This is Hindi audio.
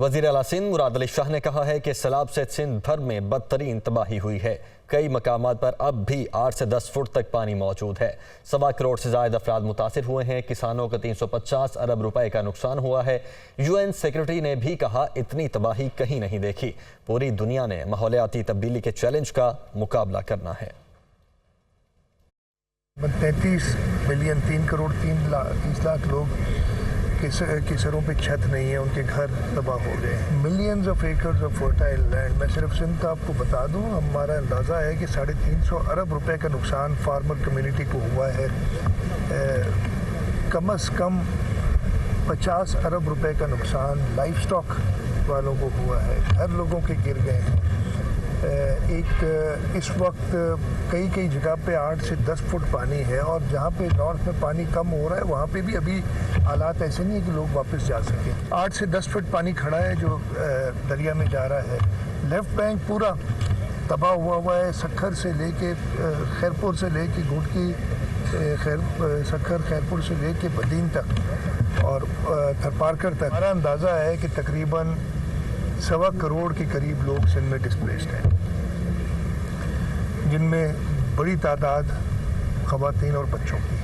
वज़ीर आला सिंध मुराद अली शाह ने कहा है कि सैलाब से सिंध भर में बदतरीन तबाही हुई है। कई मकामात पर अब भी 8 से 10 फुट तक पानी मौजूद है। 1.25 करोड़ से ज़ायद अफराद मुतासिर हुए हैं। किसानों को 350 अरब रुपए का नुकसान हुआ है। UN सेक्रेटरी ने भी कहा, इतनी तबाही कहीं नहीं देखी। पूरी दुनिया ने माहौलियाती तब्दीली के चैलेंज का मुकाबला करना है। 33 मिलियन 3 करोड़ 30 लाख लोग के सरों पे छत नहीं है, उनके घर तबाह हो गए। Millions of acres of fertile land. मैं सिर्फ सिंध का आपको बता दूं, हमारा अंदाज़ा है कि 350 अरब रुपए का नुकसान फार्मर कम्युनिटी को हुआ है। कम से कम 50 अरब रुपए का नुकसान लाइफ स्टॉक वालों को हुआ है। घर लोगों के गिर गए हैं। इस वक्त कई जगह पे 8 से 10 फुट पानी है और जहाँ पे नॉर्थ में पानी कम हो रहा है वहाँ पे भी अभी हालात ऐसे नहीं है कि लोग वापस जा सकें। 8 से 10 फुट पानी खड़ा है जो दरिया में जा रहा है। लेफ्ट बैंक पूरा तबाह हुआ है, सखर से लेके खैरपुर से लेके घुटकी सखर खैरपुर से लेके बदीन तक और थरपारकर तक। हमारा अंदाज़ा है कि तकरीबन 1.25 करोड़ के करीब लोग सिंध में डिस्प्लेस्ड हैं, जिनमें बड़ी तादाद ख़वातीन और बच्चों की।